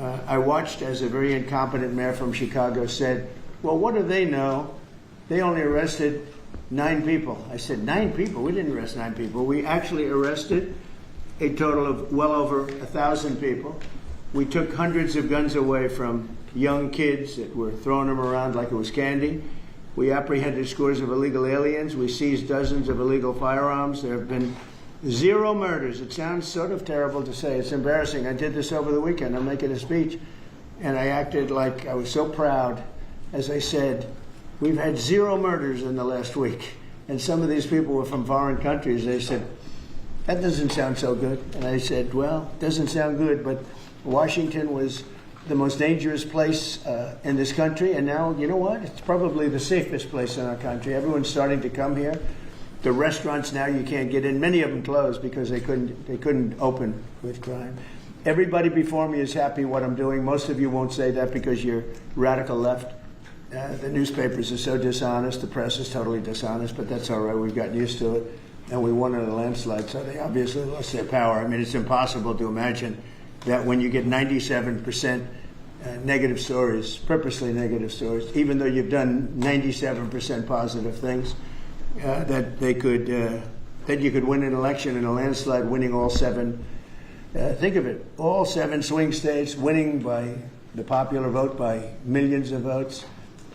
I watched as a very incompetent mayor from Chicago said, well, what do they know? They only arrested 9 people. I said, 9 people? We didn't arrest 9 people. We actually arrested a total of well over 1,000 people. We took hundreds of guns away from young kids that were throwing them around like it was candy. We apprehended scores of illegal aliens. We seized dozens of illegal firearms. There have been 0 murders. It sounds sort of terrible to say. It's embarrassing. I did this over the weekend. I'm making a speech, and I acted like I was so proud as I said, we've had 0 murders in the last week. And some of these people were from foreign countries. They said, that doesn't sound so good. And I said, well, it doesn't sound good, but Washington was the most dangerous place in this country. And now, you know what? It's probably the safest place in our country. Everyone's starting to come here. The restaurants now you can't get in. Many of them closed because they couldn't open with crime. Everybody before me is happy what I'm doing. Most of you won't say that because you're radical left. The newspapers are so dishonest. The press is totally dishonest, but that's all right. We've gotten used to it. And we won in a landslide, so they obviously lost their power. I mean, it's impossible to imagine that when you get 97% negative stories, purposely negative stories, even though you've done 97% positive things, that you could win an election in a landslide, winning all 7. Think of it, all 7 swing states, winning by the popular vote by millions of votes.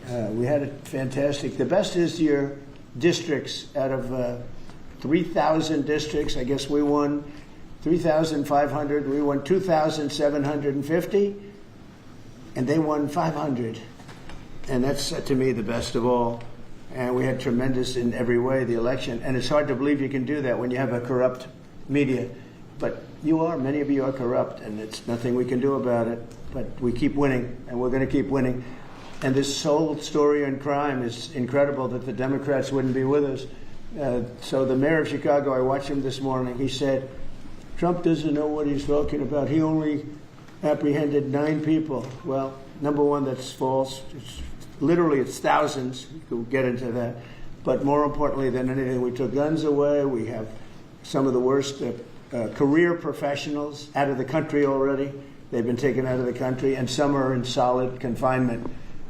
We had it fantastic. The best is your districts. Out of 3,000 districts, I guess we won 3,500. We won 2,750, and they won 500. And that's, to me, the best of all. And we had tremendous in every way, the election. And it's hard to believe you can do that when you have a corrupt media. But many of you are corrupt, and it's nothing we can do about it. But we keep winning, and we're going to keep winning. And this whole story on crime is incredible that the Democrats wouldn't be with us. So the mayor of Chicago, I watched him this morning, he said, Trump doesn't know what he's talking about. He only apprehended 9 people. Well, number one, that's false. It's thousands. We'll get into that. But more importantly than anything, we took guns away. We have some of the worst career professionals out of the country already. They've been taken out of the country, and some are in solid confinement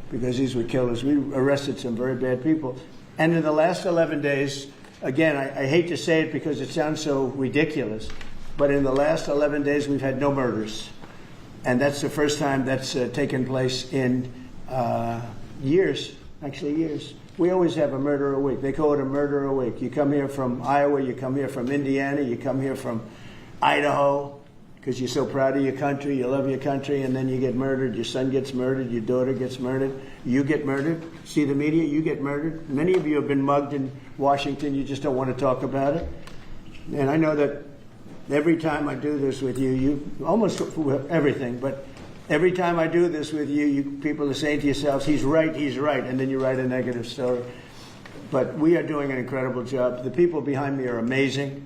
because these were killers. We arrested some very bad people. And in the last 11 days, again, I hate to say it because it sounds so ridiculous, but in the last 11 days, we've had no murders. And that's the first time that's taken place in years, actually years. We always have a murder a week. They call it a murder a week. You come here from Iowa, you come here from Indiana, you come here from Idaho, because you're so proud of your country, you love your country, and then you get murdered. Your son gets murdered, your daughter gets murdered, you get murdered. See the media, you get murdered. Many of you have been mugged in Washington, you just don't want to talk about it. And I know that every time I do this with you almost everything, but every time I do this with you people are saying to yourselves, he's right, and then you write a negative story. But we are doing an incredible job. The people behind me are amazing.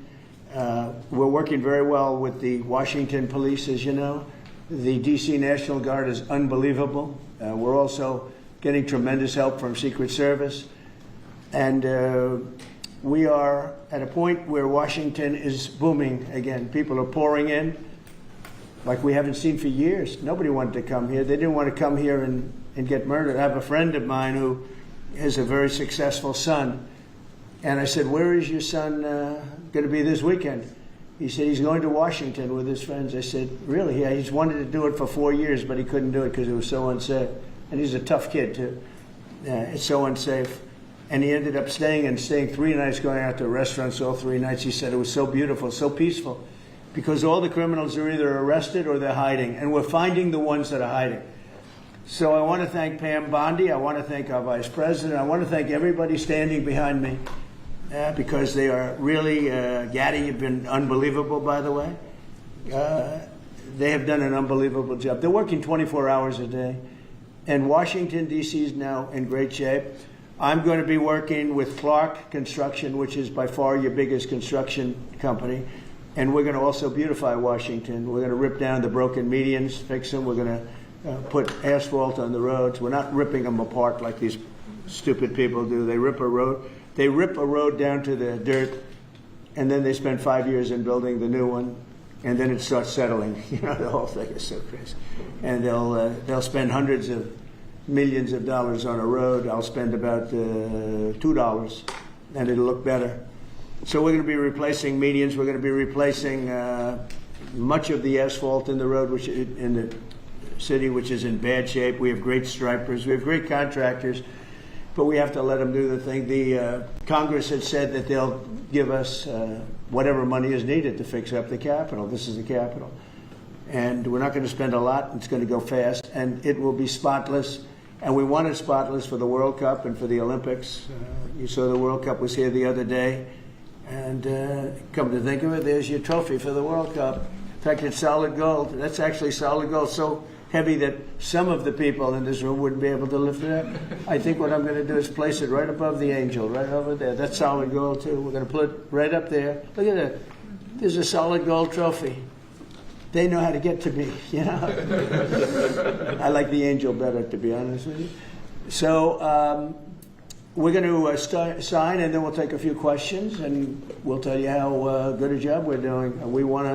We're working very well with the Washington police, as you know. The D.C. National Guard is unbelievable. We're also getting tremendous help from Secret Service. And we are at a point where Washington is booming again. People are pouring in like we haven't seen for years. Nobody wanted to come here. They didn't want to come here and get murdered. I have a friend of mine who has a very successful son. And I said, where is your son going to be this weekend? He said, he's going to Washington with his friends. I said, really? Yeah, he's wanted to do it for 4 years, but he couldn't do it because it was so unsafe. And he's a tough kid, too. It's so unsafe. And he ended up staying 3 nights, going out to restaurants all 3 nights. He said it was so beautiful, so peaceful, because all the criminals are either arrested or they're hiding, and we're finding the ones that are hiding. So I want to thank Pam Bondi. I want to thank our Vice President. I want to thank everybody standing behind me. Because they are really, Gaddy, you've been unbelievable, by the way. They have done an unbelievable job. They're working 24 hours a day. And Washington, D.C. is now in great shape. I'm going to be working with Clark Construction, which is by far your biggest construction company. And we're going to also beautify Washington. We're going to rip down the broken medians, fix them. We're going to put asphalt on the roads. We're not ripping them apart like these stupid people do. They rip a road down to the dirt, and then they spend 5 years in building the new one. and then it starts settling. The whole thing is so crazy. And they'll spend hundreds of millions of dollars on a road. I'll spend about $2, and it'll look better. So we're going to be replacing medians. We're going to be replacing much of the asphalt in the road, which in the city, which is in bad shape. We have great stripers. We have great contractors, but we have to let them do the thing. The Congress had said that they'll give us whatever money is needed to fix up the Capitol. This is the Capitol. And we're not going to spend a lot. It's going to go fast, and it will be spotless. And we want it spotless for the World Cup and for the Olympics. You saw the World Cup was here the other day. And come to think of it, there's your trophy for the World Cup. In fact, it's solid gold. That's actually solid gold, so heavy that some of the people in this room wouldn't be able to lift it up. I think what I'm going to do is place it right above the angel, right over there. That's solid gold, too. We're going to put it right up there. Look at that. There's a solid gold trophy. They know how to get to me, I like the angel better, to be honest with you. So we're going to sign, and then we'll take a few questions, and we'll tell you how good a job we're doing. We want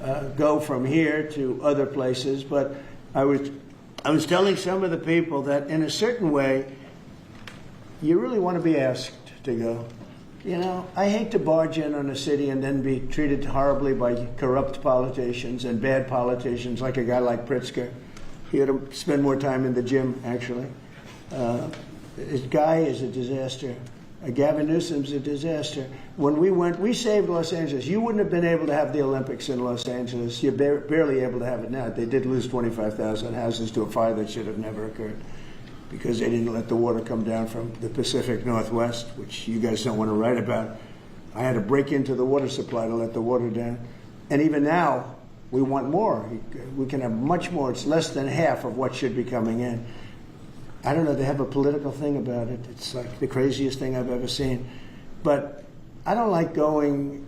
to go from here to other places, but I was telling some of the people that in a certain way, you really want to be asked to go. I hate to barge in on a city and then be treated horribly by corrupt politicians and bad politicians, like a guy like Pritzker. He had to spend more time in the gym, actually. This guy is a disaster. Gavin Newsom's a disaster. When we went, we saved Los Angeles. You wouldn't have been able to have the Olympics in Los Angeles. You're barely able to have it now. They did lose 25,000 houses to a fire that should have never occurred, because they didn't let the water come down from the Pacific Northwest, which you guys don't want to write about. I had to break into the water supply to let the water down. And even now, we want more. We can have much more. It's less than half of what should be coming in. I don't know, they have a political thing about it. It's like the craziest thing I've ever seen. But I don't like going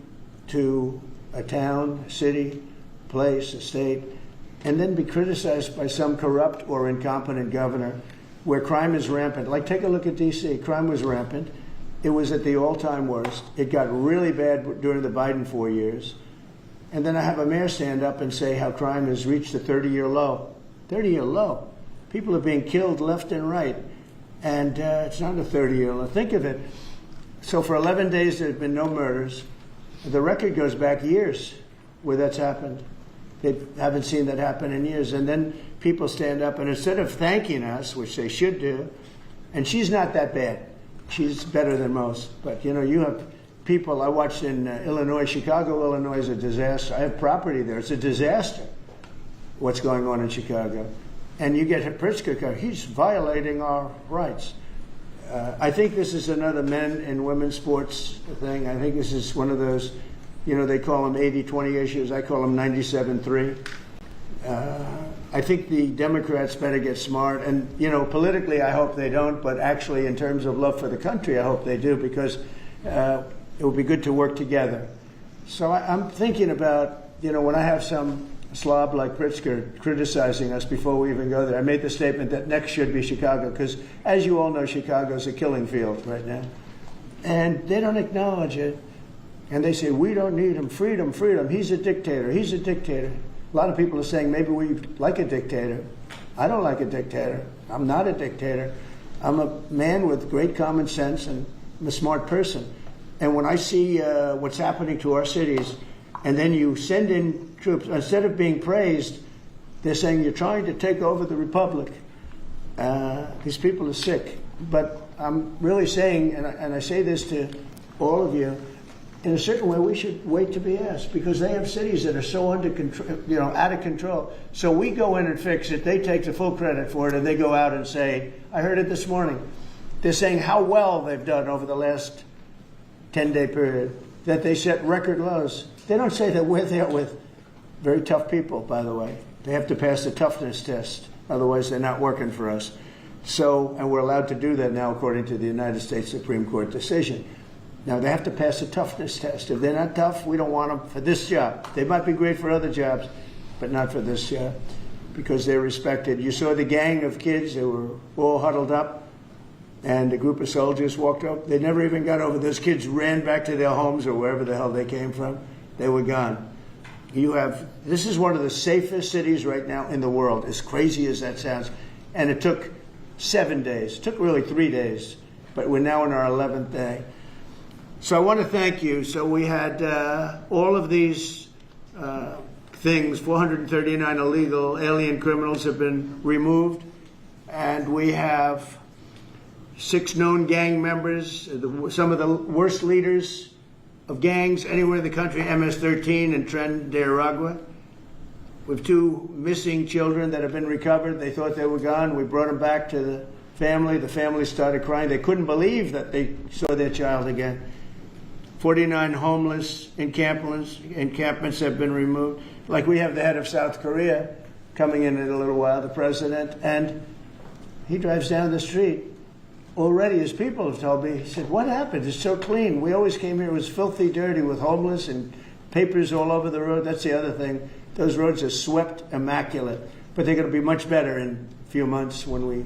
to a town, city, place, a state, and then be criticized by some corrupt or incompetent governor where crime is rampant. Like, take a look at D.C. Crime was rampant. It was at the all-time worst. It got really bad during the Biden 4 years. And then I have a mayor stand up and say how crime has reached a 30-year low. 30-year low. People are being killed left and right. And it's not a 30-year low. Think of it. So for 11 days, there have been no murders. The record goes back years where that's happened. They haven't seen that happen in years. And then people stand up, and instead of thanking us, which they should do, and she's not that bad. She's better than most. But, you have people. I watched in Illinois. Chicago, Illinois is a disaster. I have property there. It's a disaster what's going on in Chicago. And you get Pritzker, he's violating our rights. I think this is another men and women's sports thing. I think this is one of those, they call them 80-20 issues. I call them 97-3. I think the Democrats better get smart. And, politically, I hope they don't. But actually, in terms of love for the country, I hope they do, because it would be good to work together. So I'm thinking about, when I have some slob like Pritzker criticizing us before we even go there, I made the statement that next should be Chicago, because, as you all know, Chicago's a killing field right now. And they don't acknowledge it. And they say, we don't need him. Freedom, freedom. He's a dictator. He's a dictator. A lot of people are saying maybe we like a dictator. I don't like a dictator. I'm not a dictator. I'm a man with great common sense, and I'm a smart person. And when I see what's happening to our cities, and then you send in troops, instead of being praised, they're saying you're trying to take over the republic. These people are sick. But I'm really saying, and I say this to all of you, in a certain way, we should wait to be asked, because they have cities that are so under control, out of control. So we go in and fix it. They take the full credit for it, and they go out and say, I heard it this morning. They're saying how well they've done over the last 10-day period, that they set record lows. They don't say that we're there with very tough people, by the way. They have to pass the toughness test. Otherwise, they're not working for us. So, and we're allowed to do that now according to the United States Supreme Court decision. Now, they have to pass a toughness test. If they're not tough, we don't want them for this job. They might be great for other jobs, but not for this job, because they're respected. You saw the gang of kids. They were all huddled up, and a group of soldiers walked up. They never even got over. Those kids ran back to their homes or wherever the hell they came from. They were gone. this is one of the safest cities right now in the world, as crazy as that sounds. And it took 7 days. It took really 3 days, but we're now in our 11th day. So I want to thank you. So we had all of these things, 439 illegal alien criminals have been removed, and we have 6 known gang members, some of the worst leaders of gangs anywhere in the country, MS-13 and Tren de Aragua. We have 2 missing children that have been recovered. They thought they were gone. We brought them back to the family. The family started crying. They couldn't believe that they saw their child again. 49 homeless encampments have been removed. Like we have the head of South Korea coming in a little while, the president, and he drives down the street. Already, his people have told me, he said, what happened? It's so clean. We always came here, it was filthy dirty with homeless and papers all over the road. That's the other thing. Those roads are swept immaculate. But they're going to be much better in a few months when we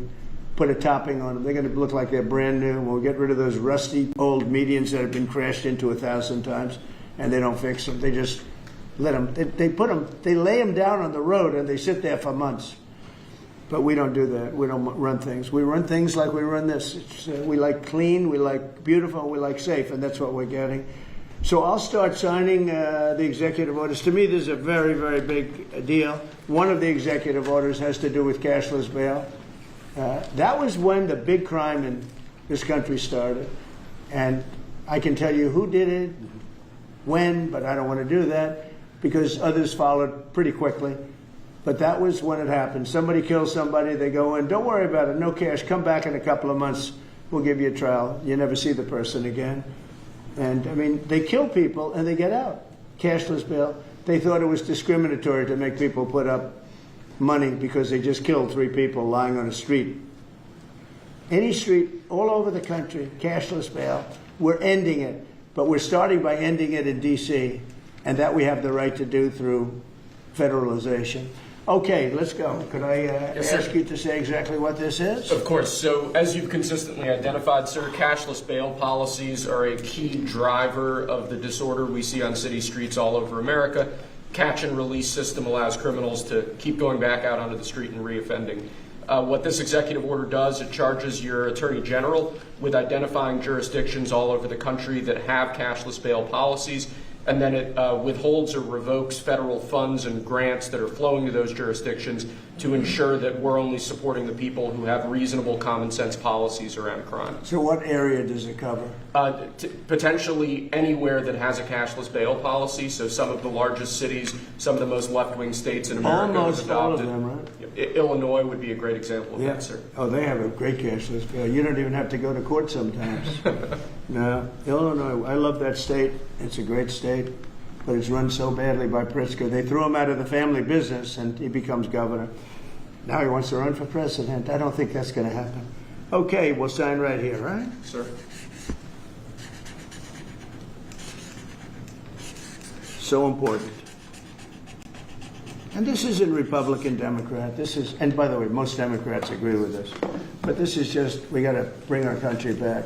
put a topping on them. They're going to look like they're brand new. We'll get rid of those rusty old medians that have been crashed into 1,000 times, and they don't fix them. They just let them, they lay them down on the road and they sit there for months. But we don't do that. We don't run things. We run things like we run this. We like clean, we like beautiful, we like safe, and that's what we're getting. So I'll start signing the executive orders. To me, this is a very, very big deal. One of the executive orders has to do with cashless bail. That was when the big crime in this country started. And I can tell you who did it, when, but I don't want to do that because others followed pretty quickly. But that was when it happened. Somebody kills somebody, they go in, don't worry about it, no cash, come back in a couple of months, we'll give you a trial. You never see the person again. And I mean, they kill people and they get out. Cashless bail. They thought it was discriminatory to make people put up money because they just killed 3 people lying on a street. Any street, all over the country, cashless bail. We're ending it, but we're starting by ending it in D.C., and that we have the right to do through federalization. Okay, let's go. Could I ask you to say exactly what this is? Of course. So, as you've consistently identified, sir, cashless bail policies are a key driver of the disorder we see on city streets all over America. Catch and release system allows criminals to keep going back out onto the street and reoffending. What this executive order does, it charges your Attorney General with identifying jurisdictions all over the country that have cashless bail policies, and then it withholds or revokes federal funds and grants that are flowing to those jurisdictions to ensure that we're only supporting the people who have reasonable common sense policies around crime. So what area does it cover? Potentially anywhere that has a cashless bail policy. So some of the largest cities, some of the most left-wing states in America have adopted. All of them, right? Illinois would be a great example of that, sir. Oh, they have a great cashless bail. You don't even have to go to court sometimes. No, Illinois, I love that state. It's a great state, but it's run so badly by Pritzker. They threw him out of the family business and he becomes governor. Now he wants to run for president. I don't think that's going to happen. Okay, we'll sign right here, right? Sir. So important. And this isn't Republican, Democrat. This is, and by the way, most Democrats agree with this. But this is just, we got to bring our country back.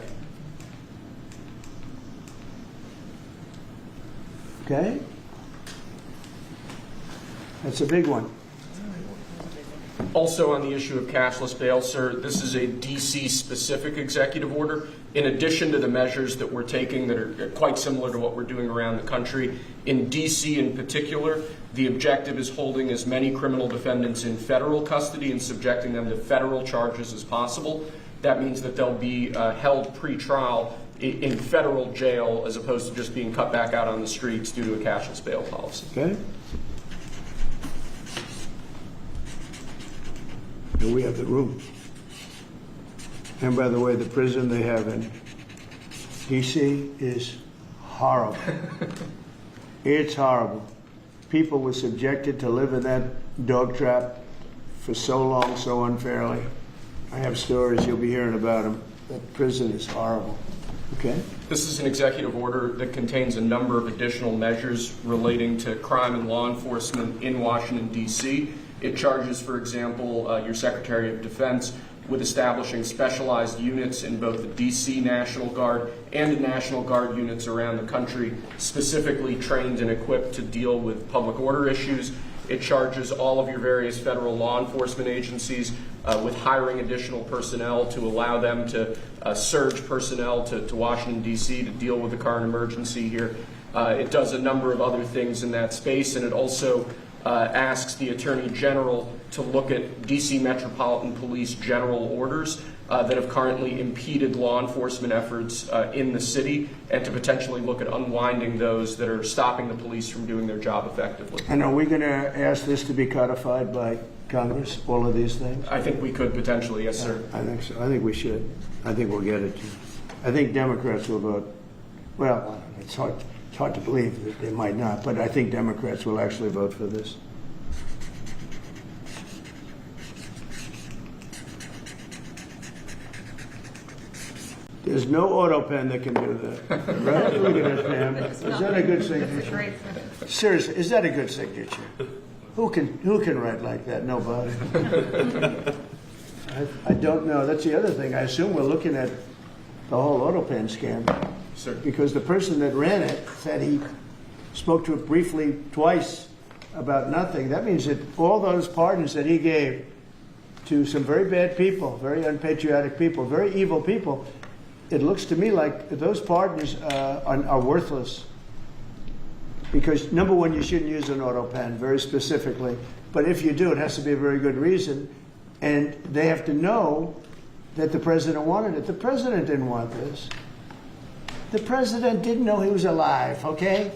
Okay? That's a big one. Also on the issue of cashless bail, sir, this is a D.C. specific executive order. In addition to the measures that we're taking that are quite similar to what we're doing around the country, in D.C. in particular, the objective is holding as many criminal defendants in federal custody and subjecting them to federal charges as possible. That means that they'll be held pre-trial in federal jail as opposed to just being cut back out on the streets due to a cashless bail policy. Okay. And we have the room. And by the way, the prison they have in D.C. is horrible. It's horrible. People were subjected to live in that dog trap for so long, so unfairly. I have stories, you'll be hearing about them. That prison is horrible. Okay. This is an executive order that contains a number of additional measures relating to crime and law enforcement in Washington, D.C. It charges, for example, your Secretary of Defense with establishing specialized units in both the DC National Guard and the National Guard units around the country, specifically trained and equipped to deal with public order issues. It charges all of your various federal law enforcement agencies with hiring additional personnel to allow them to surge personnel to Washington, D.C. to deal with the current emergency here. It does a number of other things in that space, and it also asks the Attorney General to look at D.C. Metropolitan Police general orders that have currently impeded law enforcement efforts in the city, and to potentially look at unwinding those that are stopping the police from doing their job effectively. And are we going to ask this to be codified by Congress, all of these things? I think we could potentially, yes, sir. I think so. I think we should. I think we'll get it. I think Democrats will vote. Well, it's hard to believe that they might not, but I think Democrats will actually vote for this. There's no auto pen that can do that. Right? Look at that, Pam. Is that a good signature? Seriously, is that a good signature? Who can write like that? Nobody. I don't know. That's the other thing. I assume we're looking at the whole auto pen scam. Sir. Because the person that ran it said he spoke to it briefly twice about nothing. That means that all those pardons that he gave to some very bad people, very unpatriotic people, very evil people, it looks to me like those pardons are worthless. Because, number one, you shouldn't use an auto pen, very specifically. But if you do, it has to be a very good reason. And they have to know that the president wanted it. The president didn't want this. The president didn't know he was alive, okay?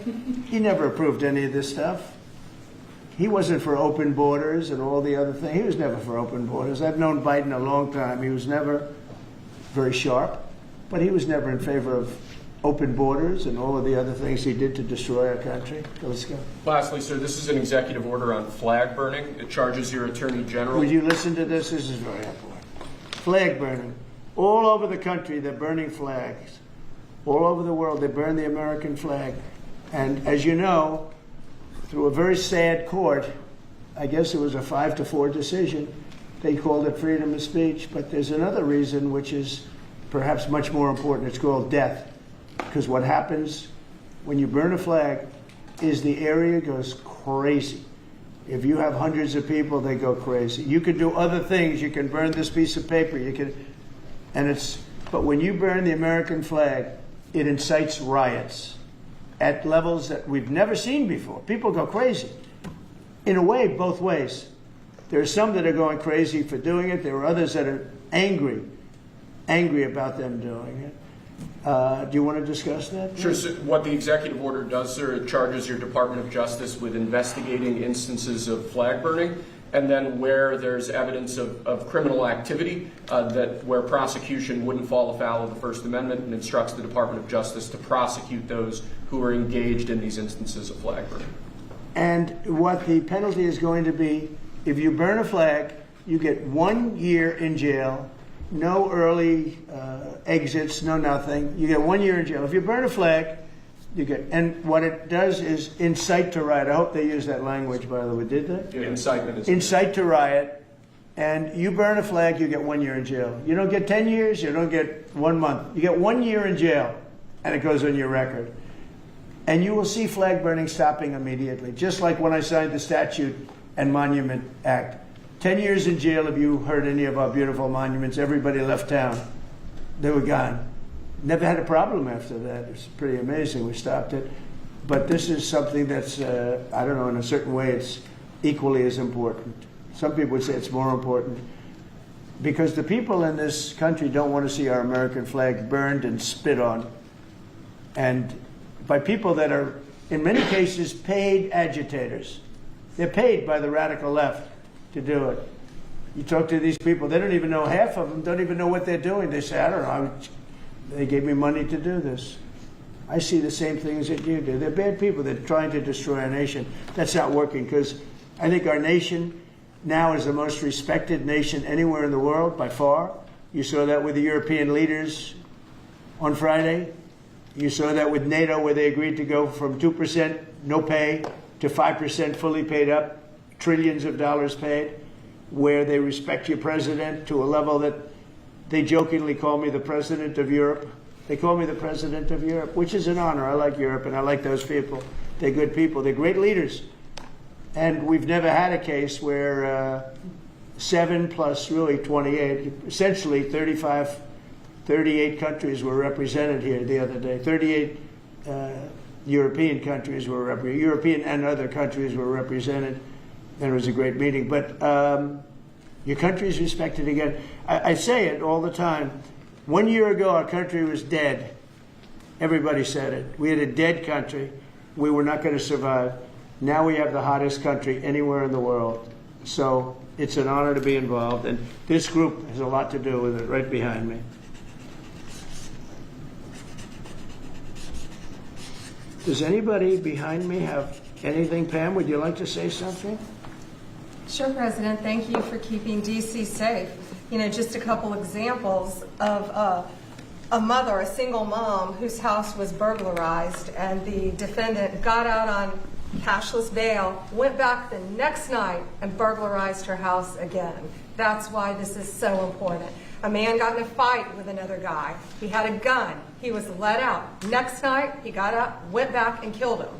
He never approved any of this stuff. He wasn't for open borders and all the other things. He was never for open borders. I've known Biden a long time. He was never very sharp, but he was never in favor of open borders and all of the other things he did to destroy our country. Let's go. Lastly, sir, this is an executive order on flag burning. It charges your Attorney General. Would you listen to this? This is very important. Flag burning. All over the country, they're burning flags. All over the world, they burn the American flag. And as you know, through a very sad court, I guess it was a 5-4 decision, they called it freedom of speech. But there's another reason which is perhaps much more important. It's called death. Because what happens when you burn a flag is the area goes crazy. If you have hundreds of people, they go crazy. You can do other things. You can burn this piece of paper. But when you burn the American flag, it incites riots at levels that we've never seen before. People go crazy. In a way, both ways. There are some that are going crazy for doing it. There are others that are angry about them doing it. Do you want to discuss that? Sure. So what the executive order does, sir, it charges your Department of Justice with investigating instances of flag burning, and then where there's evidence of criminal activity, where prosecution wouldn't fall afoul of the First Amendment, and instructs the Department of Justice to prosecute those who are engaged in these instances of flag burning. And what the penalty is going to be, if you burn a flag, you get 1 year in jail. No early exits, no nothing. You get 1 year in jail. If you burn a flag, you get. And what it does is incite to riot. I hope they use that language, by the way. Did they? Yeah, incitement is incite to riot. And you burn a flag, you get 1 year in jail. You don't get 10 years. You don't get 1 month. You get 1 year in jail, and it goes on your record. And you will see flag burning stopping immediately, just like when I signed the Statute and Monument Act. 10 years in jail if you hurt any of our beautiful monuments. Everybody left town. They were gone. Never had a problem after that. It's pretty amazing. We stopped it. But this is something that's, I don't know, in a certain way, it's equally as important. Some people would say it's more important. Because the people in this country don't want to see our American flag burned and spit on. And by people that are, in many cases, paid agitators. They're paid by the radical left to do it. You talk to these people, they don't even know, half of them don't even know what they're doing. They say, I don't know, they gave me money to do this. I see the same things that you do. They're bad people. They're trying to destroy our nation. That's not working, because I think our nation now is the most respected nation anywhere in the world, by far. You saw that with the European leaders on Friday. You saw that with NATO, where they agreed to go from 2% no pay to 5% fully paid up. Trillions of dollars paid. where they respect your president to a level that they jokingly call me the president of Europe. They call me the president of Europe, which is an honor. I like Europe, and I like those people. They're good people. They're great leaders. And we've never had a case where 7 plus really 28, essentially 38 countries were represented here the other day. 38 European countries were represented. European and other countries were represented. And it was a great meeting. But your country is respected again. I say it all the time. 1 year ago, our country was dead. Everybody said it. We had a dead country. We were not going to survive. Now we have the hottest country anywhere in the world. So it's an honor to be involved. And this group has a lot to do with it, right behind me. Does anybody behind me have anything? Pam, would you like to say something? Sure, President. Thank you for keeping D.C. safe. You know, just a couple examples of a mother, a single mom, whose house was burglarized, and the defendant got out on cashless bail, went back the next night and burglarized her house again. That's why this is so important. A man got in a fight with another guy. He had a gun. He was let out. Next night, he got up, went back, and killed him.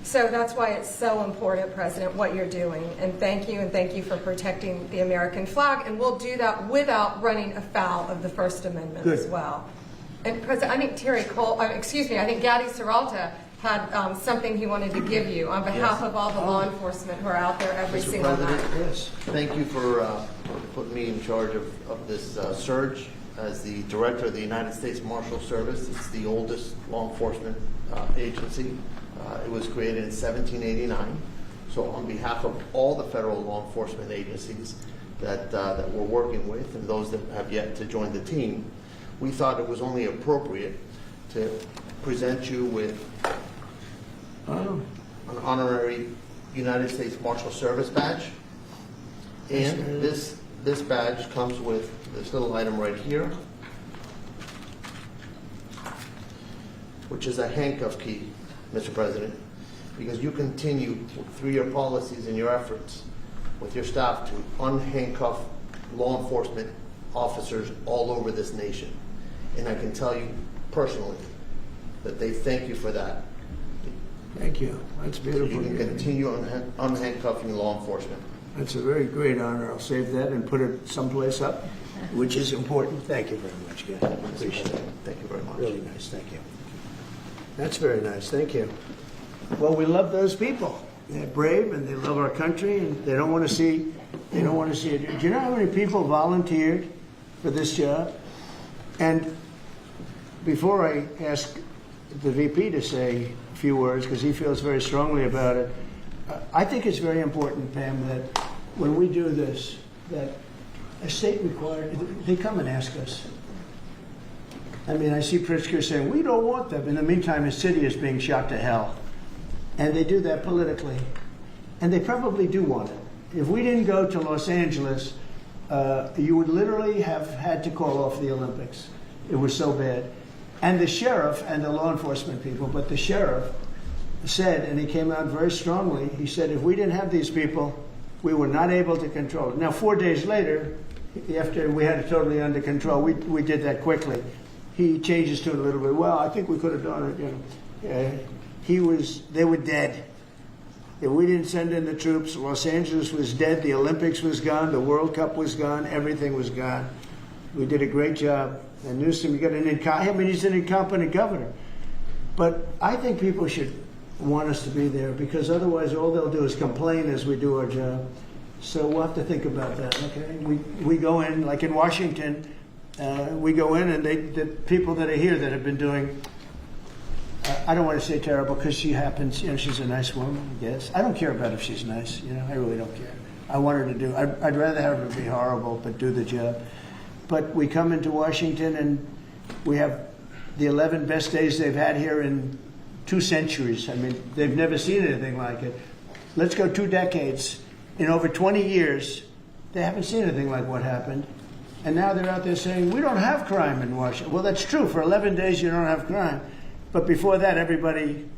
So that's why it's so important, President, what you're doing. And thank you for protecting the American flag. And we'll do that without running afoul of the First Amendment as well. And President, I think I think Gaddy Serralta had something he wanted to give you on behalf of all the law enforcement who are out there every single night. Yes. Thank you for putting me in charge of this surge as the director of the United States Marshal Service. It's the oldest law enforcement agency. It was created in 1789. So on behalf of all the federal law enforcement agencies that we're working with and those that have yet to join the team, we thought it was only appropriate to present you with an honorary United States Marshal Service badge. And this badge comes with this little item right here, which is a handcuff key, Mr. President, because you continue through your policies and your efforts with your staff to unhandcuff law enforcement officers all over this nation. And I can tell you personally that they thank you for that. Thank you. That's beautiful. You can continue unhandcuffing law enforcement. That's a very great honor. I'll save that and put it someplace up, which is important. Thank you very much, Gary. Appreciate it. Thank you very much. Really nice. Thank you. That's very nice. Thank you. Well, we love those people. They're brave and they love our country, and they don't want to see it. Do you know how many people volunteered for this job? And before I ask the VP to say a few words, because he feels very strongly about it, I think it's very important, Pam, that when we do this, that a state required, they come and ask us. I mean, I see Pritzker saying, we don't want them. In the meantime, his city is being shot to hell. And they do that politically. And they probably do want it. If we didn't go to Los Angeles, you would literally have had to call off the Olympics. It was so bad. And the sheriff and the law enforcement people, but the sheriff said, and he came out very strongly, he said, if we didn't have these people, we were not able to control it. Now, 4 days later, after we had it totally under control, we did that quickly. He changes to it a little bit. Well, I think we could have done it. They were dead. If we didn't send in the troops, Los Angeles was dead. The Olympics was gone. The World Cup was gone. Everything was gone. We did a great job. And Newsom, you got he's an incompetent governor. But I think people should want us to be there, because otherwise all they'll do is complain as we do our job. So we'll have to think about that. Okay, we go in, like in Washington. We go in, and the people that are here that have been doing, I don't want to say terrible, because she happens, she's a nice woman, I guess. I don't care about if she's nice, I really don't care. I want her to do, I'd rather have her be horrible, but do the job. But we come into Washington, and we have the 11 best days they've had here in 2 centuries. I mean, they've never seen anything like it. Let's go 2 decades. In over 20 years, they haven't seen anything like what happened. And now they're out there saying, we don't have crime in Washington. Well, that's true. For 11 days, you don't have crime. But before that, everybody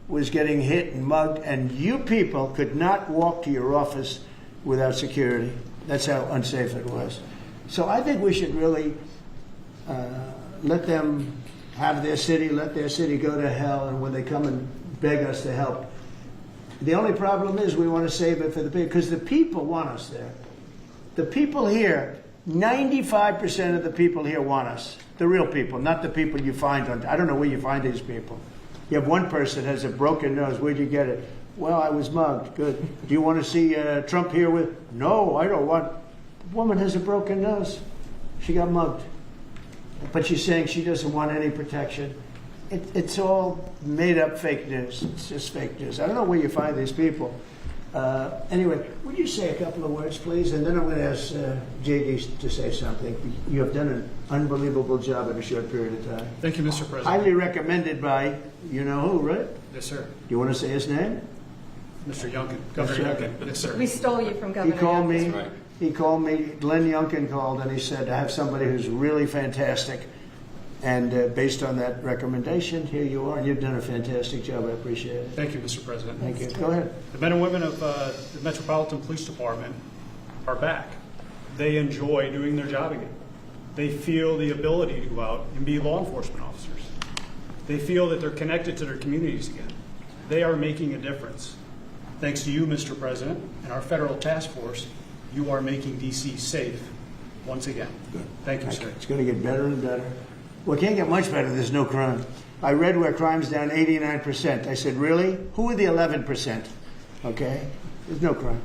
was getting hit and mugged, and you people could not walk to your office without security. That's how unsafe it was. So I think we should really let them have their city, let their city go to hell, and when they come and beg us to help. The only problem is we want to save it for the people, because the people want us there. The people here, 95% of the people here want us. The real people, not the people you find on, I don't know where you find these people. You have one person has a broken nose. Where'd you get it? Well, I was mugged. Good. Do you want to see Trump here with? No, I don't want. The woman has a broken nose. She got mugged. But she's saying she doesn't want any protection. It's all made up fake news. It's just fake news. I don't know where you find these people. Anyway, would you say a couple of words, please? And then I'm going to ask JD to say something. You have done an unbelievable job in a short period of time. Thank you, Mr. President. Highly recommended by you know who, right? Yes, sir. Do you want to say his name? Mr. Youngkin, Governor Youngkin. Yes, sir. We stole you from He Governor called Youngkin. me. He called me. Glenn Youngkin called, and he said, "I have somebody who's really fantastic." And based on that recommendation, here you are. You've done a fantastic job. I appreciate it. Thank you, Mr. President. Thank you. Go ahead. The men and women of the Metropolitan Police Department are back. They enjoy doing their job again. They feel the ability to go out and be law enforcement officers. They feel that they're connected to their communities again. They are making a difference. Thanks to you, Mr. President, and our federal task force, you are making D.C. safe once again. Thank you, sir. It's going to get better and better. Well, it can't get much better. There's no crime. I read where crime's down 89%. I said, really? Who are the 11%? Okay? There's no crime.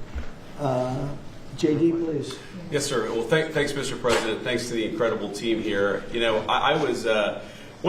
JD, please. Yes, sir. Well, thanks, Mr. President. Thanks to the incredible team here. You know, I want to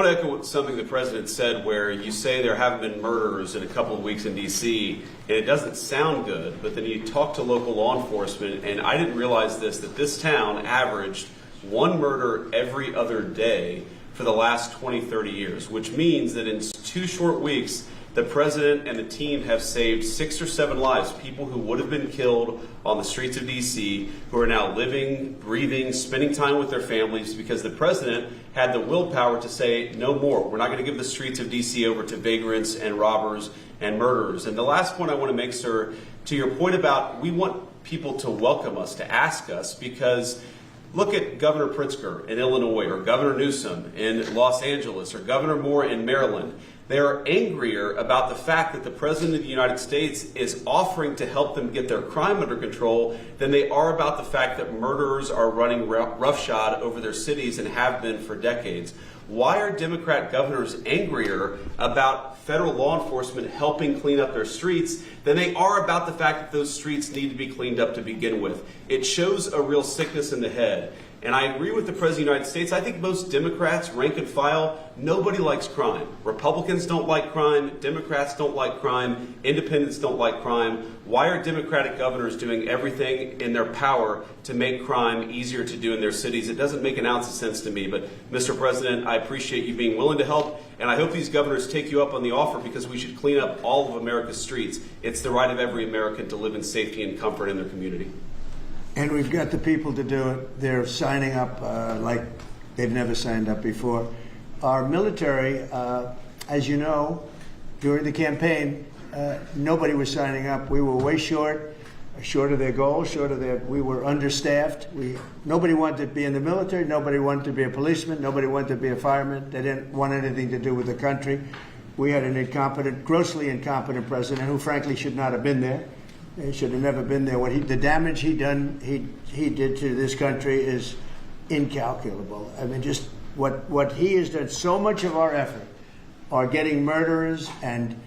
echo something the President said, where you say there haven't been murders in a couple of weeks in D.C., and it doesn't sound good, but then you talk to local law enforcement, and I didn't realize that this town averaged one murder every other day for the last 20, 30 years, which means that in 2 short weeks, the President and the team have saved 6 or 7 lives, people who would have been killed on the streets of D.C., who are now living, breathing, spending time with their families, because the President had the willpower to say, no more. We're not going to give the streets of D.C. over to vagrants and robbers and murderers. And the last point I want to make, sir, to your point about we want people to welcome us, to ask us, because look at Governor Pritzker in Illinois, or Governor Newsom in Los Angeles, or Governor Moore in Maryland. They are angrier about the fact that the President of the United States is offering to help them get their crime under control than they are about the fact that murderers are running roughshod over their cities and have been for decades. Why are Democrat governors angrier about federal law enforcement helping clean up their streets than they are about the fact that those streets need to be cleaned up to begin with? It shows a real sickness in the head. And I agree with the President of the United States. I think most Democrats, rank and file, nobody likes crime. Republicans don't like crime. Democrats don't like crime. Independents don't like crime. Why are Democratic governors doing everything in their power to make crime easier to do in their cities? It doesn't make an ounce of sense to me. But, Mr. President, I appreciate you being willing to help. And I hope these governors take you up on the offer, because we should clean up all of America's streets. It's the right of every American to live in safety and comfort in their community. And we've got the people to do it. They're signing up like they've never signed up before. Our military, as you know, during the campaign, nobody was signing up. We were way short of their goal, we were understaffed. Nobody wanted to be in the military. Nobody wanted to be a policeman. Nobody wanted to be a fireman. They didn't want anything to do with the country. We had an grossly incompetent president who, frankly, should not have been there. He should have never been there. The damage he did to this country is incalculable. I mean, just what he has done. So much of our effort are getting murderers and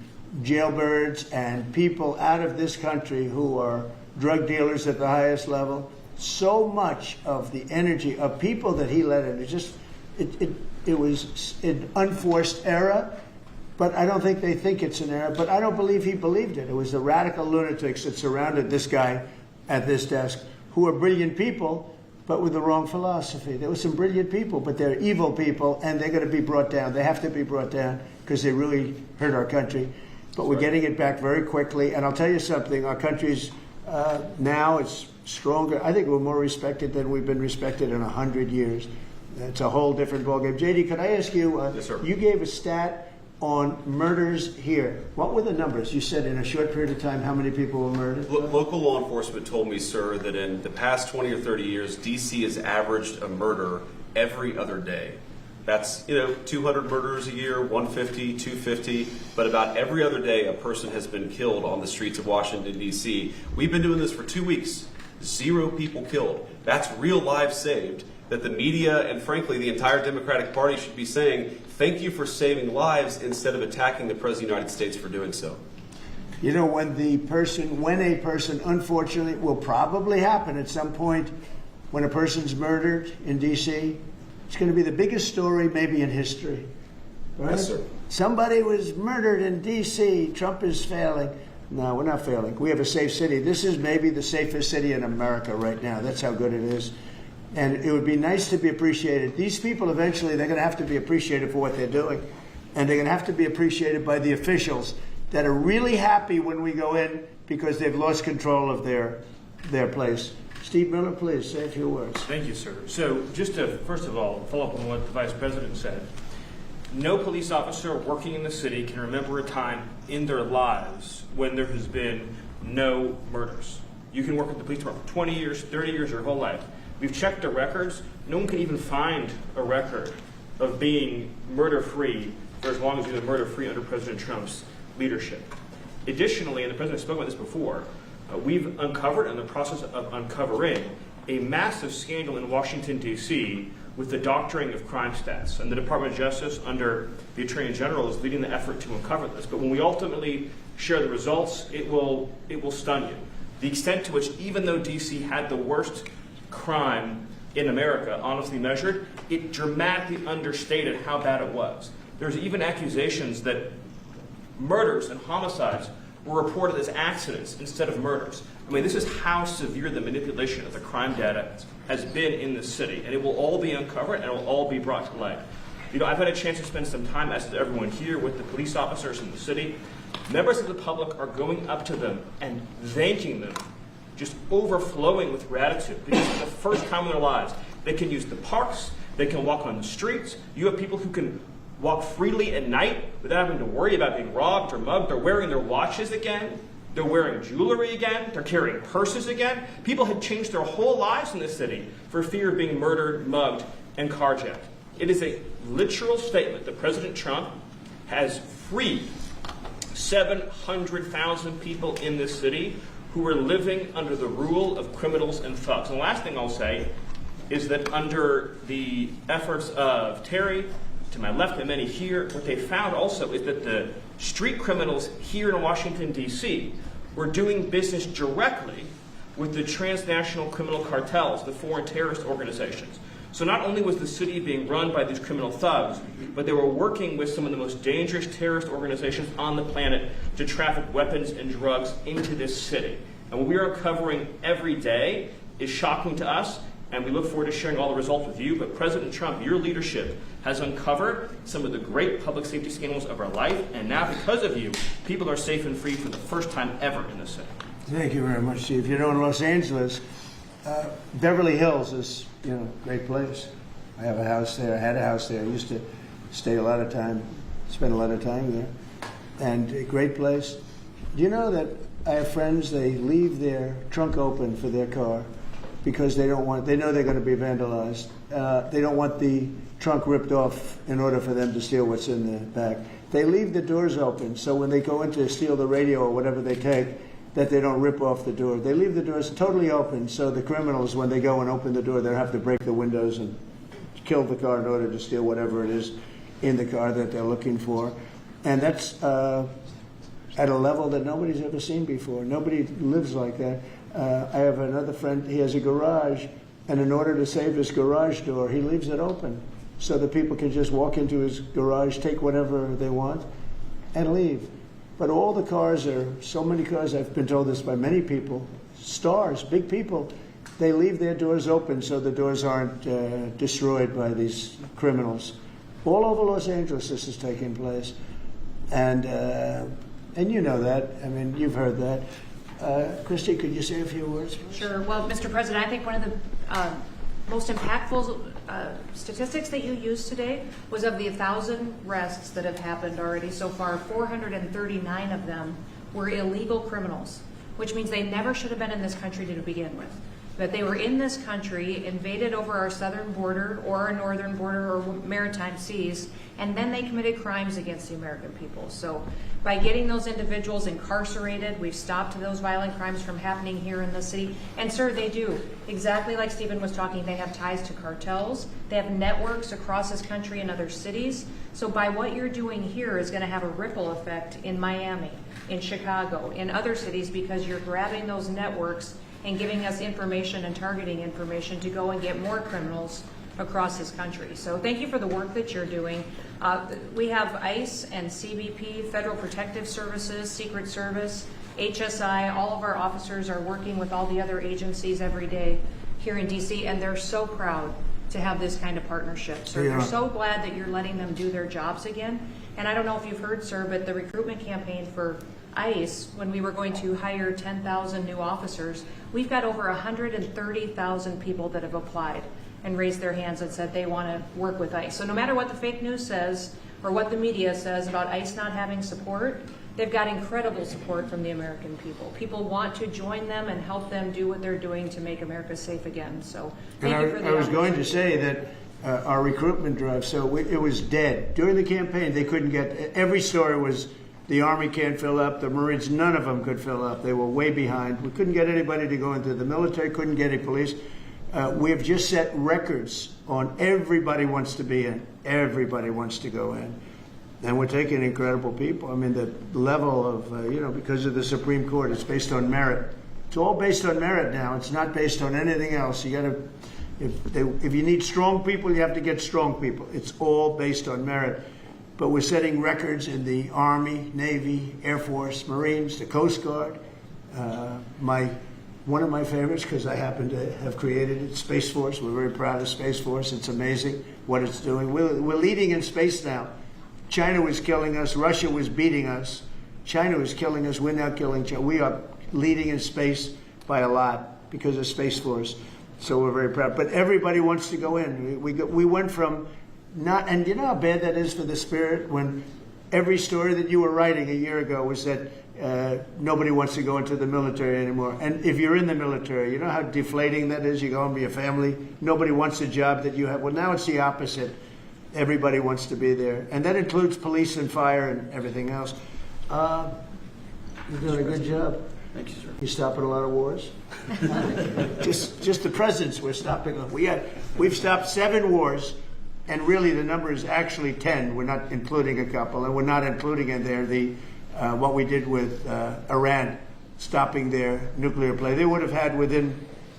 jailbirds and people out of this country who are drug dealers at the highest level. So much of the energy of people that he let in, it was an unforced error. But I don't think they think it's an error. But I don't believe he believed it. It was the radical lunatics that surrounded this guy at this desk, who are brilliant people, but with the wrong philosophy. There were some brilliant people, but they're evil people, and they're going to be brought down. They have to be brought down because they really hurt our country. But we're getting it back very quickly. And I'll tell you something, our country's now it's stronger. I think we're more respected than we've been respected in 100 years. It's a whole different ballgame. JD, could I ask you, Yes, sir. You gave a stat on murders here. What were the numbers? You said in a short period of time how many people were murdered? Local law enforcement told me, sir, that in the past 20 or 30 years, D.C. has averaged a murder every other day. That's, 200 murders a year, 150, 250, but about every other day a person has been killed on the streets of Washington, D.C. We've been doing this for 2 weeks. 0 people killed. That's real lives saved that the media and, frankly, the entire Democratic Party should be saying, thank you for saving lives instead of attacking the President of the United States for doing so. When a person, unfortunately, will probably happen at some point when a person's murdered in D.C., it's going to be the biggest story maybe in history. Right? Yes, sir. Somebody was murdered in D.C. Trump is failing. No, we're not failing. We have a safe city. This is maybe the safest city in America right now. That's how good it is. And it would be nice to be appreciated. These people eventually, they're going to have to be appreciated for what they're doing. And they're going to have to be appreciated by the officials that are really happy when we go in because they've lost control of their place. Steve Miller, please say a few words. Thank you, sir. So just to, first of all, follow up on what the Vice President said, no police officer working in the city can remember a time in their lives when there has been no murders. You can work at the police department for 20 years, 30 years, your whole life. We've checked the records. No one can even find a record of being murder-free for as long as you've been murder-free under President Trump's leadership. Additionally, and the President spoke about this before, we've uncovered, in the process of uncovering, a massive scandal in Washington, D.C. with the doctoring of crime stats. And the Department of Justice, under the Attorney General, is leading the effort to uncover this. But when we ultimately share the results, it will stun you. The extent to which, even though D.C. had the worst crime in America, honestly measured, it dramatically understated how bad it was. There's even accusations that murders and homicides were reported as accidents instead of murders. I mean, this is how severe the manipulation of the crime data has been in this city, and it will all be uncovered and it will all be brought to light. I've had a chance to spend some time, as does everyone here, with the police officers in the city. Members of the public are going up to them and thanking them, just overflowing with gratitude, because for the first time in their lives, they can use the parks, they can walk on the streets. You have people who can walk freely at night without having to worry about being robbed or mugged. They're wearing their watches again. They're wearing jewelry again. They're carrying purses again. People had changed their whole lives in this city for fear of being murdered, mugged, and carjacked. It is a literal statement that President Trump has freed 700,000 people in this city who are living under the rule of criminals and thugs. And the last thing I'll say is that under the efforts of Terry, to my left and many here, what they found also is that the street criminals here in Washington, D.C. were doing business directly with the transnational criminal cartels, the foreign terrorist organizations. So not only was the city being run by these criminal thugs, but they were working with some of the most dangerous terrorist organizations on the planet to traffic weapons and drugs into this city. And what we are uncovering every day is shocking to us, and we look forward to sharing all the results with you. But President Trump, your leadership has uncovered some of the great public safety scandals of our life, and now because of you, people are safe and free for the first time ever in this city. Thank you very much, Steve. In Los Angeles, Beverly Hills is, a great place. I have a house there. I had a house there. I used to spend a lot of time there. And a great place. Do you know that I have friends, they leave their trunk open for their car because they know they're going to be vandalized. They don't want the trunk ripped off in order for them to steal what's in the back. They leave the doors open so when they go in to steal the radio or whatever they take, that they don't rip off the door. They leave the doors totally open so the criminals, when they go and open the door, they'll have to break the windows and kill the car in order to steal whatever it is in the car that they're looking for. And that's at a level that nobody's ever seen before. Nobody lives like that. I have another friend, he has a garage, and in order to save his garage door, he leaves it open so that people can just walk into his garage, take whatever they want, and leave. But all the cars so many cars, I've been told this by many people, stars, big people, they leave their doors open so the doors aren't destroyed by these criminals. All over Los Angeles this is taking place. And you know that. I mean, you've heard that. Christy, could you say a few words? Sure. Well, Mr. President, I think one of the most impactful statistics that you used today was of the 1,000 arrests that have happened already so far, 439 of them were illegal criminals, which means they never should have been in this country to begin with. That they were in this country, invaded over our southern border or our northern border or maritime seas, and then they committed crimes against the American people. So by getting those individuals incarcerated, we've stopped those violent crimes from happening here in the city. And sir, they do. Exactly like Stephen was talking, they have ties to cartels. They have networks across this country and other cities. So by what you're doing here is going to have a ripple effect in Miami, in Chicago, in other cities, because you're grabbing those networks and giving us information and targeting information to go and get more criminals across this country. So thank you for the work that you're doing. We have ICE and CBP, Federal Protective Services, Secret Service, HSI, all of our officers are working with all the other agencies every day here in DC, and they're so proud to have this kind of partnership. So they're so glad that you're letting them do their jobs again. And I don't know if you've heard, sir, but the recruitment campaign for ICE, when we were going to hire 10,000 new officers, we've got over 130,000 people that have applied and raised their hands and said they want to work with ICE. So no matter what the fake news says or what the media says about ICE not having support, they've got incredible support from the American people. People want to join them and help them do what they're doing to make America safe again. So thank you for the I was going to say that our recruitment drive, so it was dead. During the campaign, they couldn't get, every story was the Army can't fill up, the Marines, none of them could fill up. They were way behind. We couldn't get anybody to go into the military, couldn't get any police. We have just set records on everybody wants to be in, everybody wants to go in. And we're taking incredible people. I mean, the level of, because of the Supreme Court, it's based on merit. It's all based on merit now. It's not based on anything else. You got to, if you need strong people, you have to get strong people. It's all based on merit. But we're setting records in the Army, Navy, Air Force, Marines, the Coast Guard. One of my favorites, because I happen to have created it, Space Force. We're very proud of Space Force. It's amazing what it's doing. We're leading in space now. China was killing us. Russia was beating us. China was killing us. We're now killing China. We are leading in space by a lot because of Space Force. So we're very proud. But everybody wants to go in. We went from not, and you know how bad that is for the spirit when every story that you were writing a year ago was that nobody wants to go into the military anymore. And if you're in the military, you know how deflating that is? You go home to your family. Nobody wants a job that you have. Well, now it's the opposite. Everybody wants to be there. And that includes police and fire and everything else. You're doing a good job. Thank you, sir. You're stopping a lot of wars. just the presidents we're stopping them. We've stopped 7 wars. And really, the number is actually 10. We're not including a couple, and we're not including in there what we did with Iran, stopping their nuclear play. They would have had within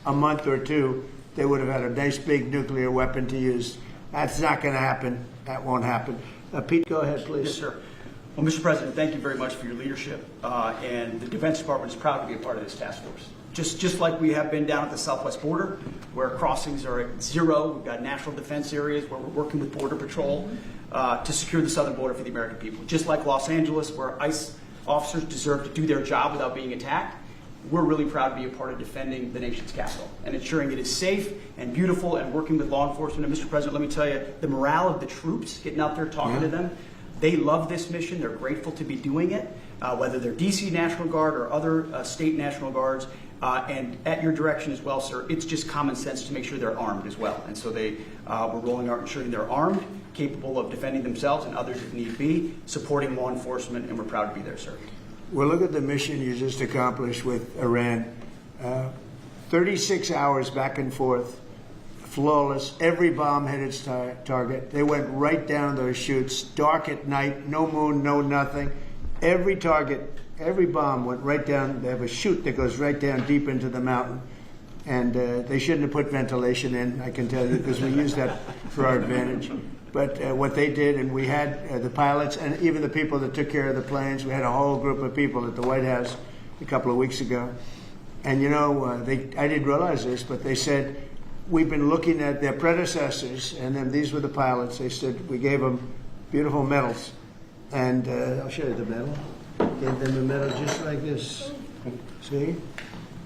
a month or two, they would have had a nice big nuclear weapon to use. That's not going to happen. That won't happen. Pete, go ahead, please. Yes, sir. Well, Mr. President, thank you very much for your leadership. And the Defense Department is proud to be a part of this task force. Just like we have been down at the southwest border, where crossings are at 0. We've got national defense areas where we're working with Border Patrol to secure the southern border for the American people. Just like Los Angeles, where ICE officers deserve to do their job without being attacked, we're really proud to be a part of defending the nation's capital and ensuring it is safe and beautiful and working with law enforcement. And Mr. President, let me tell you, the morale of the troops, getting out there talking to them, they love this mission. They're grateful to be doing it, whether they're D.C. National Guard or other state National Guards. And at your direction as well, sir, it's just common sense to make sure they're armed as well. And so we're rolling out ensuring they're armed, capable of defending themselves and others if need be, supporting law enforcement, and we're proud to be there, sir. Well, look at the mission you just accomplished with Iran. 36 hours back and forth, flawless. Every bomb hit its target. They went right down those chutes, dark at night, no moon, no nothing. Every target, every bomb went right down. They have a chute that goes right down deep into the mountain. And they shouldn't have put ventilation in, I can tell you, because we use that for our advantage. But what they did, and we had the pilots and even the people that took care of the planes, we had a whole group of people at the White House a couple of weeks ago. And, you know, I didn't realize this, but they said, we've been looking at their predecessors, and then these were the pilots. They said, we gave them beautiful medals. And I'll show you the medal. Gave them a medal just like this. See?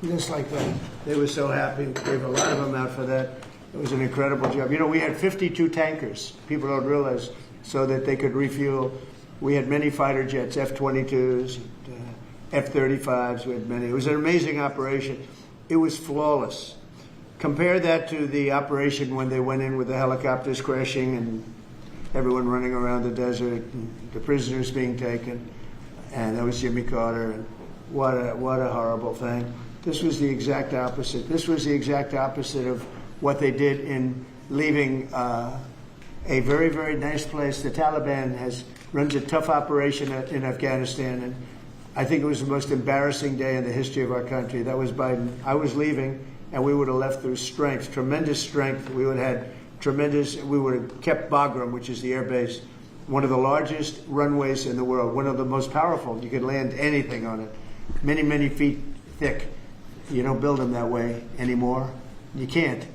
Just like that. They were so happy. Gave a lot of them out for that. It was an incredible job. You know, we had 52 tankers. People don't realize, so that they could refuel. We had many fighter jets, F-22s, F-35s. We had many. It was an amazing operation. It was flawless. Compare that to the operation when they went in with the helicopters crashing and everyone running around the desert, and the prisoners being taken, and that was Jimmy Carter. And what a horrible thing. This was the exact opposite. This was the exact opposite of what they did in leaving a very, very nice place. The Taliban runs a tough operation in Afghanistan, and I think it was the most embarrassing day in the history of our country. That was Biden. I was leaving, and we would have left through strength, tremendous strength. We would have kept Bagram, which is the air base, one of the largest runways in the world, one of the most powerful. You could land anything on it, many, many feet thick. You don't build them that way anymore. You can't.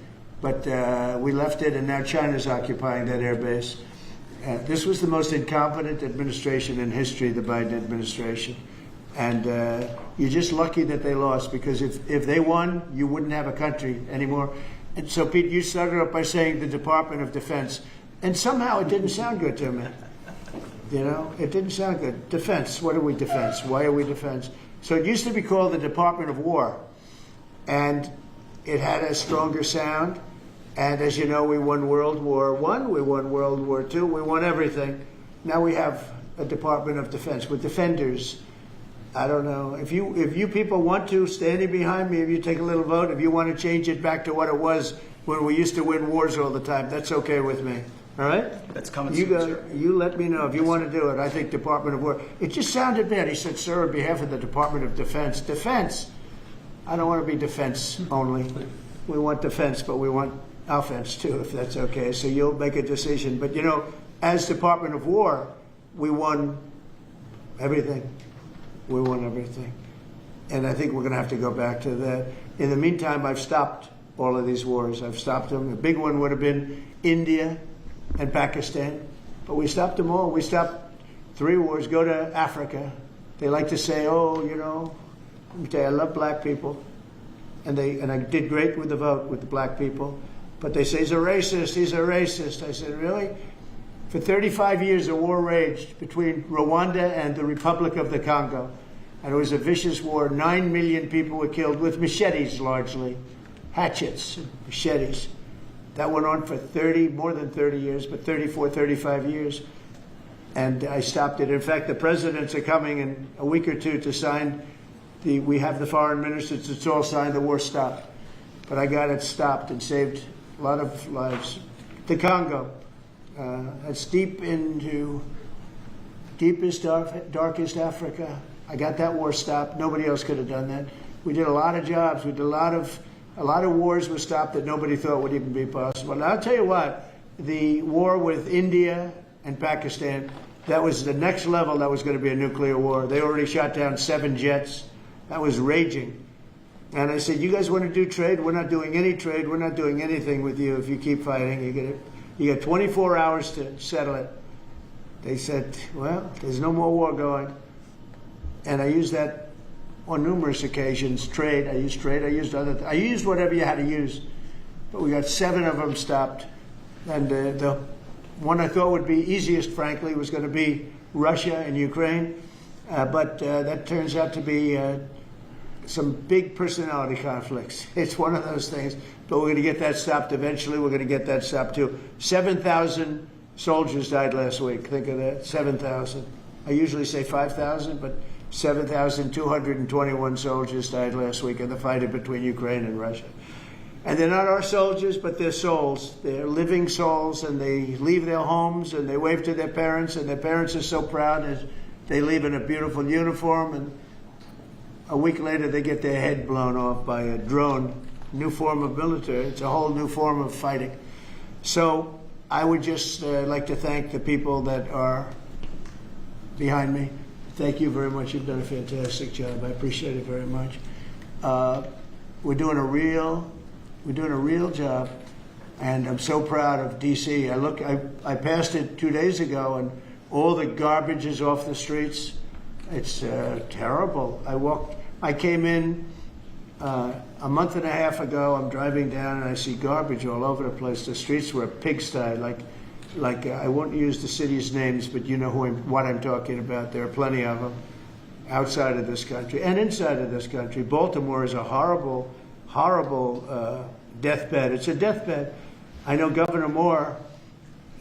But we left it, and now China's occupying that air base. This was the most incompetent administration in history, the Biden administration. And you're just lucky that they lost, because if they won, you wouldn't have a country anymore. And so, Pete, you started up by saying the Department of Defense. And somehow it didn't sound good to me. You know, it didn't sound good. Defense, what are we defense? Why are we defense? So it used to be called the Department of War. And it had a stronger sound. And as you know, we won World War I, we won World War II, we won everything. Now we have a Department of Defense with defenders. I don't know. If you people want to, standing behind me, if you take a little vote, if you want to change it back to what it was when we used to win wars all the time, that's okay with me. All right? That's coming soon, sir. You let me know if you want to do it. I think Department of War. It just sounded bad. He said, sir, on behalf of the Department of Defense. Defense. I don't want to be defense only. We want defense, but we want offense too, if that's okay. So you'll make a decision. But, you know, as Department of War, we won everything. We won everything. And I think we're going to have to go back to that. In the meantime, I've stopped all of these wars. I've stopped them. A big one would have been India and Pakistan. But we stopped them all. We stopped 3 wars. Go to Africa. They like to say, oh, you know, let me tell you, I love black people. And I did great with the vote with the black people. But they say, he's a racist, he's a racist. I said, really? For 35 years, a war raged between Rwanda and the Republic of the Congo. And it was a vicious war. 9 million people were killed with machetes, largely. Hatchets, machetes. That went on for more than 30 years, but 34, 35 years. And I stopped it. In fact, the presidents are coming in a week or two to sign we have the foreign ministers, it's all signed, the war stopped. But I got it stopped and saved a lot of lives. The Congo, that's deep into deepest, darkest Africa. I got that war stopped. Nobody else could have done that. We did a lot of jobs. We did a lot of wars were stopped that nobody thought would even be possible. And I'll tell you what, the war with India and Pakistan, that was the next level. That was going to be a nuclear war. They already shot down 7 jets. That was raging. And I said, you guys want to do trade? We're not doing any trade. We're not doing anything with you if you keep fighting. You get 24 hours to settle it. They said, well, there's no more war going. And I used that on numerous occasions. Trade. I used whatever you had to use. But we got 7 of them stopped. And the one I thought would be easiest, frankly, was going to be Russia and Ukraine. But that turns out to be some big personality conflicts. It's one of those things. But we're going to get that stopped eventually. We're going to get that stopped too. 7,000 soldiers died last week. Think of that. 7,000. I usually say 5,000, but 7,221 soldiers died last week in the fight between Ukraine and Russia. And they're not our soldiers, but they're souls. They're living souls, and they leave their homes, and they wave to their parents, and their parents are so proud as they leave in a beautiful uniform, and a week later they get their head blown off by a drone. New form of military. It's a whole new form of fighting. So I would just like to thank the people that are behind me. Thank you very much. You've done a fantastic job. I appreciate it very much. We're doing a real job, and I'm so proud of D.C. I passed it 2 days ago, and all the garbage is off the streets. It's terrible. I came in A month and a half ago, I'm driving down and I see garbage all over the place. The streets were a pigsty. Like I won't use the city's names, but you know what I'm talking about. There are plenty of them outside of this country and inside of this country. Baltimore is a horrible, horrible deathbed. It's a deathbed. I know Governor Moore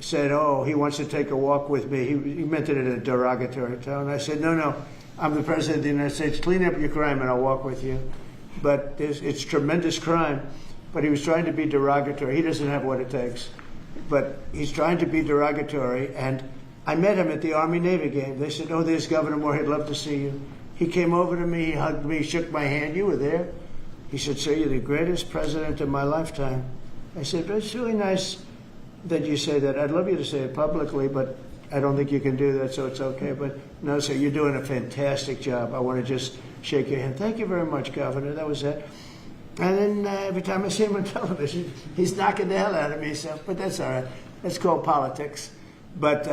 said, oh, he wants to take a walk with me. He meant it in a derogatory tone. I said, no, I'm the President of the United States. Clean up your crime and I'll walk with you. But it's tremendous crime. But he was trying to be derogatory. He doesn't have what it takes. But he's trying to be derogatory. And I met him at the Army-Navy game. They said, oh, there's Governor Moore. He'd love to see you. He came over to me, he hugged me, shook my hand. You were there. He said, sir, you're the greatest president of my lifetime. I said, but it's really nice that you say that. I'd love you to say it publicly, but I don't think you can do that, so it's okay. But no, sir, you're doing a fantastic job. I want to just shake your hand. Thank you very much, Governor. That was it. And then every time I see him on television, he's knocking the hell out of me. So, but that's all right. That's called politics. But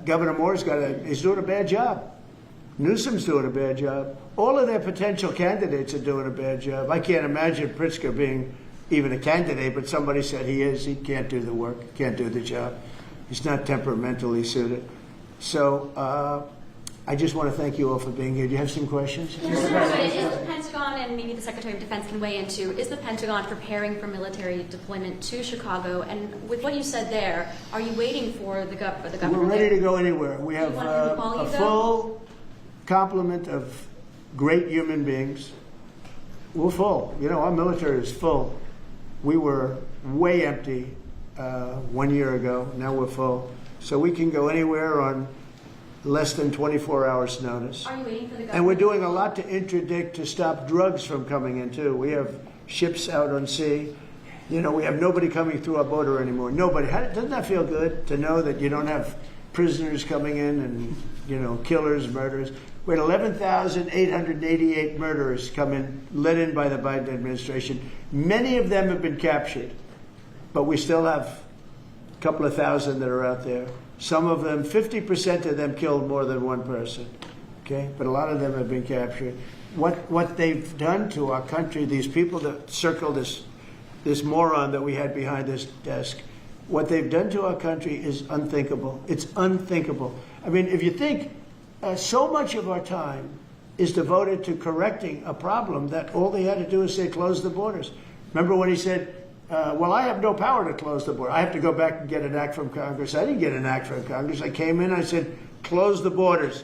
Governor Moore's he's doing a bad job. Newsom's doing a bad job. All of their potential candidates are doing a bad job. I can't imagine Pritzker being even a candidate, but somebody said he is. He can't do the work, can't do the job. He's not temperamentally suited. So I just want to thank you all for being here. Do you have some questions? Mr. President, is the Pentagon, and maybe the Secretary of Defense can weigh in too, is the Pentagon preparing for military deployment to Chicago? And with what you said there, are you waiting for the government? We're ready to go anywhere. We have a full complement of great human beings. We're full. You know, our military is full. We were way empty 1 year ago. Now we're full. So we can go anywhere on less than 24 hours notice. Are you waiting for the government? And we're doing a lot to interdict, to stop drugs from coming in too. We have ships out on sea. You know, we have nobody coming through our border anymore. Nobody. Doesn't that feel good to know that you don't have prisoners coming in and, you know, killers, murderers? We had 11,888 murderers come in, led in by the Biden administration. Many of them have been captured, but we still have a couple of thousand that are out there. Some of them, 50% of them killed more than one person, okay? But a lot of them have been captured. What they've done to our country, these people that circle this moron that we had behind this desk, what they've done to our country is unthinkable. It's unthinkable. I mean, if you think so much of our time is devoted to correcting a problem that all they had to do is say, close the borders. Remember when he said, well, I have no power to close the border. I have to go back and get an act from Congress. I didn't get an act from Congress. I came in, I said, close the borders.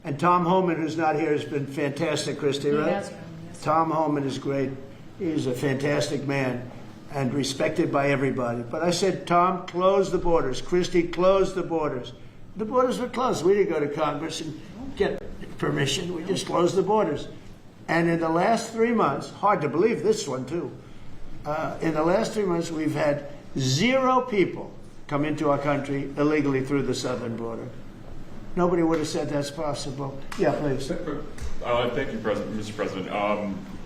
And Tom Homan, who's not here, has been fantastic, Christy, right? Yes. Tom Homan is great. He's a fantastic man and respected by everybody. But I said, Tom, close the borders. Christy, close the borders. The borders were closed. We didn't go to Congress and get permission. We just closed the borders. And in the last 3 months, hard to believe this one too, in the last 3 months, we've had 0 people come into our country illegally through the southern border. Nobody would have said that's possible. Yeah, please. Thank you, Mr. President.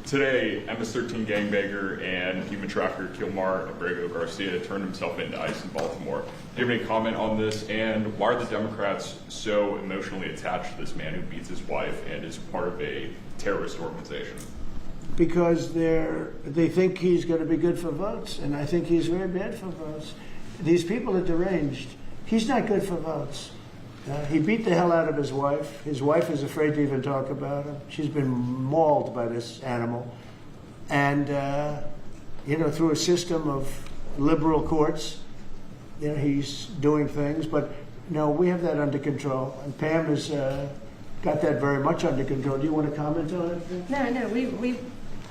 Today, MS-13 gangbanger and human trafficker Kilmar Abrego Garcia turned himself into ICE in Baltimore. Do you have any comment on this? And why are the Democrats so emotionally attached to this man who beats his wife and is part of a terrorist organization? Because they think he's going to be good for votes, and I think he's very bad for votes. These people are deranged. He's not good for votes. He beat the hell out of his wife. His wife is afraid to even talk about him. She's been mauled by this animal. And, you know, through a system of liberal courts, you know, he's doing things. But, no, we have that under control. And Pam has got that very much under control. Do you want to comment on it? No, we've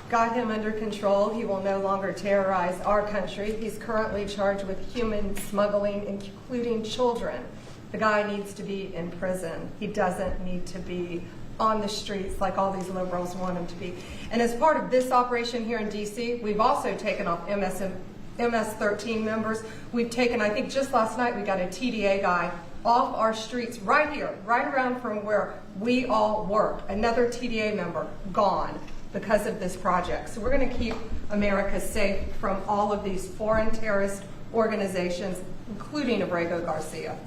got him under control. He will no longer terrorize our country. He's currently charged with human smuggling, including children. The guy needs to be in prison. He doesn't need to be on the streets like all these liberals want him to be. And as part of this operation here in D.C., we've also taken off MS-13 members. We've taken, I think just last night, we got a TDA guy off our streets right here, right around from where we all work. Another TDA member gone because of this project. So we're going to keep America safe from all of these foreign terrorist organizations, including Abrego Garcia.